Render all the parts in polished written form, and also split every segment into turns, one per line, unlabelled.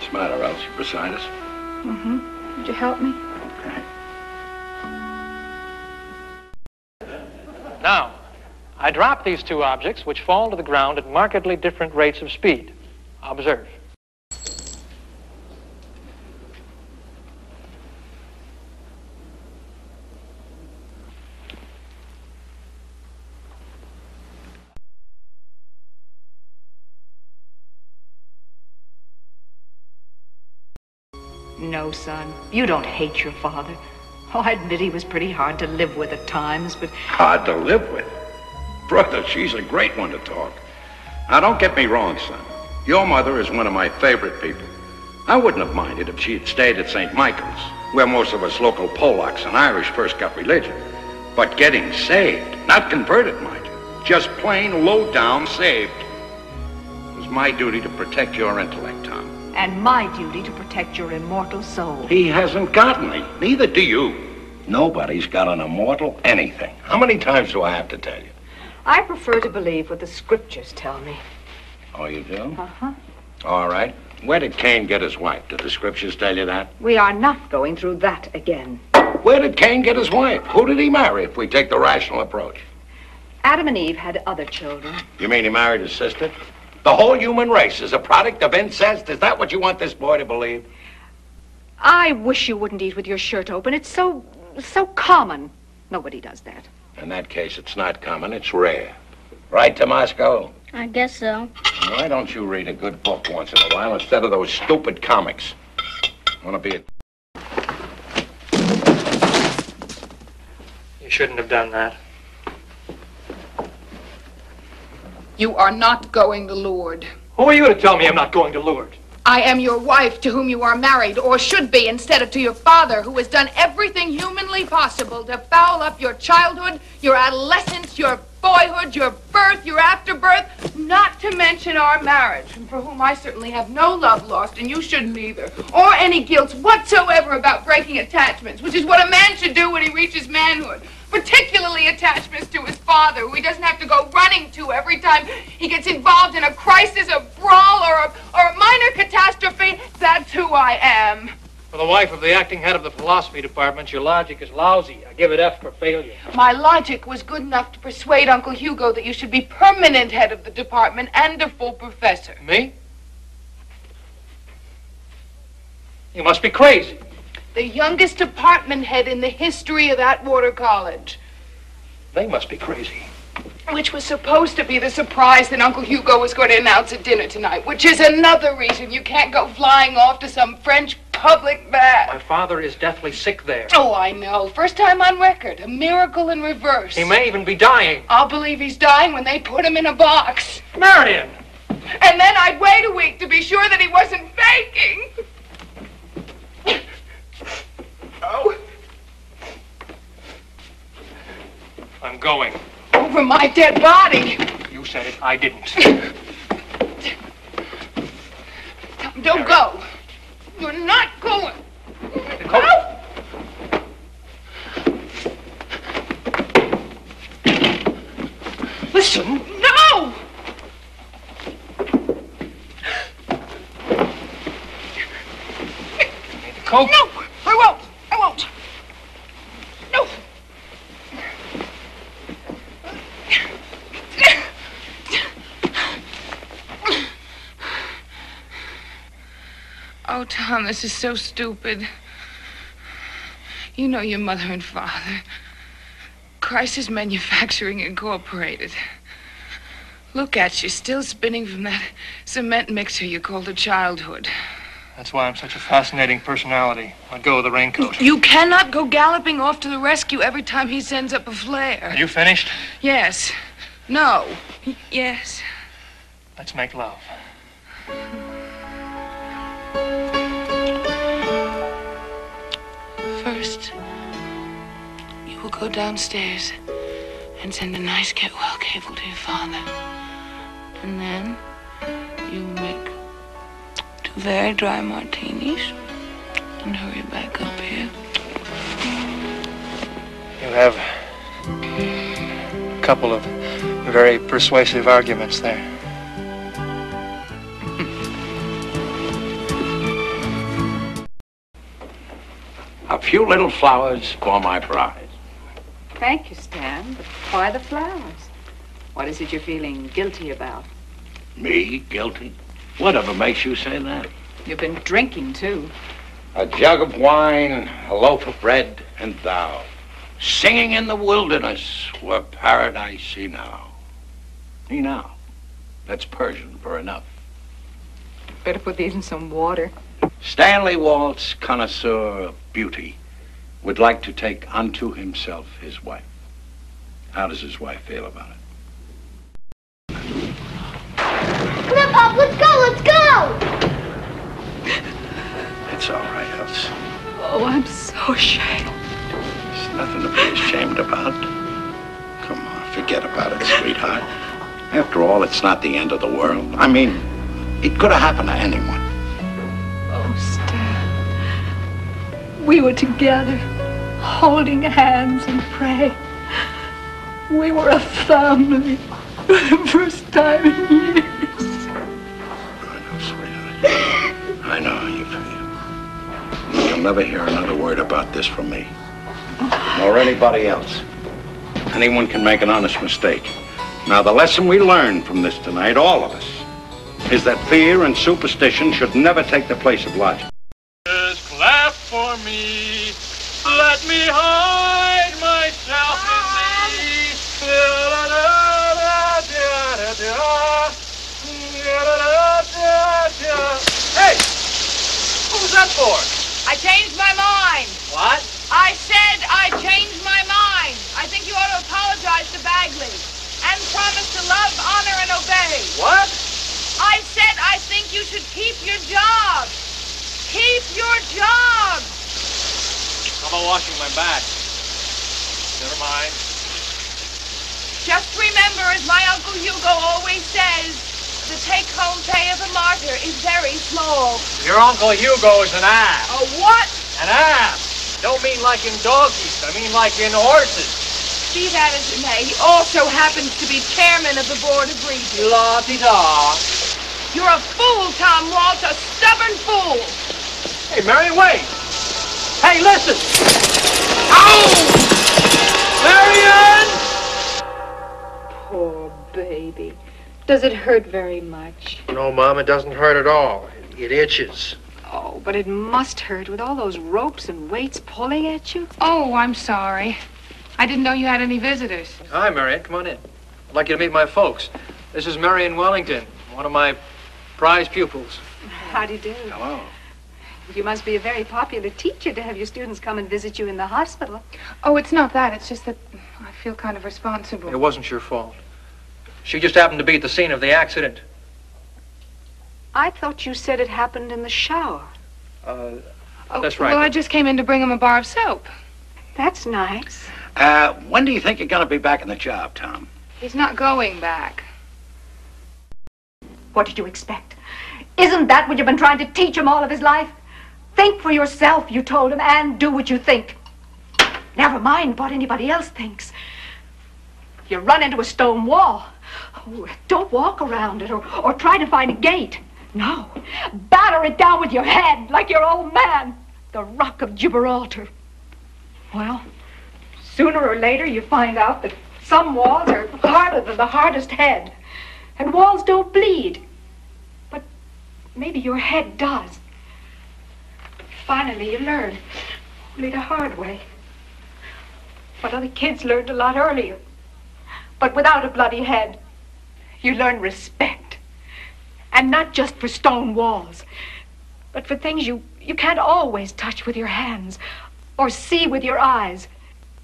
What's the matter, Alice? You beside us?
Mm-hmm. Would you help me?
Okay.
Now, I drop these two objects, which fall to the ground at markedly different rates of speed. Observe.
No, son. You don't hate your father. Oh, I admit he was pretty hard to live with at times, but...
Hard to live with? Brother, she's a great one to talk. Now, don't get me wrong, son. Your mother is one of my favorite people. I wouldn't have minded if she had stayed at St. Michael's, where most of us local Polacks and Irish first got religion. But getting saved, not converted, mind you, just plain low-down saved. It was my duty to protect your intellect, Tom.
And my duty to protect your immortal soul.
He hasn't got any. Neither do you. Nobody's got an immortal anything. How many times do I have to tell you?
I prefer to believe what the scriptures tell me.
Oh, you do?
Uh-huh.
All right. Where did Cain get his wife? Did the scriptures tell you that?
We are not going through that again.
Where did Cain get his wife? Who did he marry, if we take the rational approach?
Adam and Eve had other children.
You mean he married his sister? The whole human race is a product of incest? Is that what you want this boy to believe?
I wish you wouldn't eat with your shirt open. It's so common. Nobody does that.
In that case, it's not common, it's rare. Right, Tomasco?
I guess so.
Why don't you read a good book once in a while instead of those stupid comics? Want to be a...
You shouldn't have done that.
You are not going to Lourdes.
Who are you to tell me I'm not going to Lourdes?
I am your wife to whom you are married, or should be, instead of to your father, who has done everything humanly possible to foul up your childhood, your adolescence, your boyhood, your birth, your afterbirth, not to mention our marriage, and for whom I certainly have no love lost, and you shouldn't either, or any guilt whatsoever about breaking attachments, which is what a man should do when he reaches manhood. Particularly attachments to his father, who he doesn't have to go running to every time he gets involved in a crisis, a brawl, or a minor catastrophe. That's who I am.
For the wife of the acting head of the philosophy department, your logic is lousy. I give it F for failure.
My logic was good enough to persuade Uncle Hugo that you should be permanent head of the department and a full professor.
Me? You must be crazy.
The youngest department head in the history of Atwater College.
They must be crazy.
Which was supposed to be the surprise that Uncle Hugo was going to announce at dinner tonight, which is another reason you can't go flying off to some French public bath.
My father is deathly sick there.
Oh, I know. First time on record. A miracle in reverse.
He may even be dying.
I'll believe he's dying when they put him in a box.
Marion!
And then I'd wait a week to be sure that he wasn't faking. Oh.
I'm going.
Over my dead body.
You said it, I didn't.
Don't go. You're not going.
Nicole.
No.
Listen.
No.
Nicole.
No, I won't. I won't. No. Oh, Tom, this is so stupid. You know your mother and father. Crisis Manufacturing Incorporated. Look at you, still spinning from that cement mixer you called a childhood.
That's why I'm such a fascinating personality. I'd go with the raincoat.
You cannot go galloping off to the rescue every time he sends up a flare.
Are you finished?
Yes. No. Yes.
Let's make love.
First, you will go downstairs and send a nice get-well cable to your father. And then you make 2 very dry martinis and hurry back up here.
You have a couple of very persuasive arguments there.
few little flowers for my bride.
Thank you, Stan, but why the flowers? What is it you're feeling guilty about?
Me? Guilty? Whatever makes you say that?
You've been drinking, too.
A jug of wine, a loaf of bread, and thou, singing in the wilderness were paradise enow. Enow. That's Persian for enough.
Better put these in some water.
Stanley Waltz, connoisseur of beauty, would like to take unto himself his wife. How does his wife feel about it?
Come on, Pop, let's go!
It's all right, Elsa.
Oh, I'm so ashamed.
There's nothing to be ashamed about. Come on, forget about it, sweetheart. After all, it's not the end of the world. I mean, it could have happened to anyone.
Oh, Stan. We were together, holding hands and praying. We were a family for the first time in years.
I know, sweetheart. I know how you feel. You'll never hear another word about this from me. Nor anybody else. Anyone can make an honest mistake. Now, the lesson we learned from this tonight, all of us, is that fear and superstition should never take the place of logic.
Just clap for me. Let me hide myself in thee. Hey! What was that for?
I changed my mind.
What?
I said I changed my mind. I think you ought to apologize to Bagley and promise to love, honor, and obey.
What?
I said I think you should keep your job. Keep your job.
How about washing my back? Never mind.
Just remember, as my Uncle Hugo always says, the take-home pay of a martyr is very small.
Your Uncle Hugo is an ass.
A what?
An ass. Don't mean like in doggies. I mean like in horses.
Be that as it may, he also happens to be chairman of the Board of Regents.
La-di-da.
You're a fool, Tom Waltz, a stubborn fool.
Hey, Marion, wait. Hey, listen.
Ow!
Marion!
Poor baby. Does it hurt very much?
No, Mom, it doesn't hurt at all. It itches.
Oh, but it must hurt with all those ropes and weights pulling at you.
Oh, I'm sorry. I didn't know you had any visitors.
Hi, Marion. Come on in. I'd like you to meet my folks. This is Marion Wellington, one of my prize pupils.
How do you do?
Hello.
You must be a very popular teacher to have your students come and visit you in the hospital.
Oh, it's not that. It's just that I feel kind of responsible.
It wasn't your fault. She just happened to be at the scene of the accident.
I thought you said it happened in the shower.
That's right.
Well, I just came in to bring him a bar of soap.
That's nice.
When do you think you're going to be back in the job, Tom?
He's not going back.
What did you expect? Isn't that what you've been trying to teach him all of his life? Think for yourself, you told him, and do what you think. Never mind what anybody else thinks. You run into a stone wall. Oh, don't walk around it or try to find a gate. No. Batter it down with your head like your old man, the Rock of Gibraltar. Well, sooner or later you find out that some walls are harder than the hardest head. And walls don't bleed. But maybe your head does. Finally you learn, only the hard way. But other kids learned a lot earlier. But without a bloody head, you learn respect. And not just for stone walls, but for things you can't always touch with your hands or see with your eyes.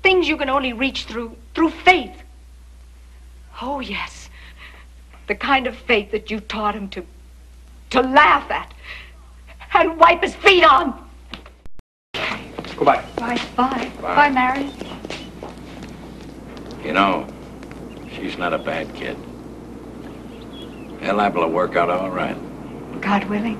Things you can only reach through faith. Oh, yes. The kind of faith that you taught him to laugh at and wipe his feet on.
Goodbye.
Bye. Bye, Marion.
You know, she's not a bad kid. They're liable to work out all right.
God willing.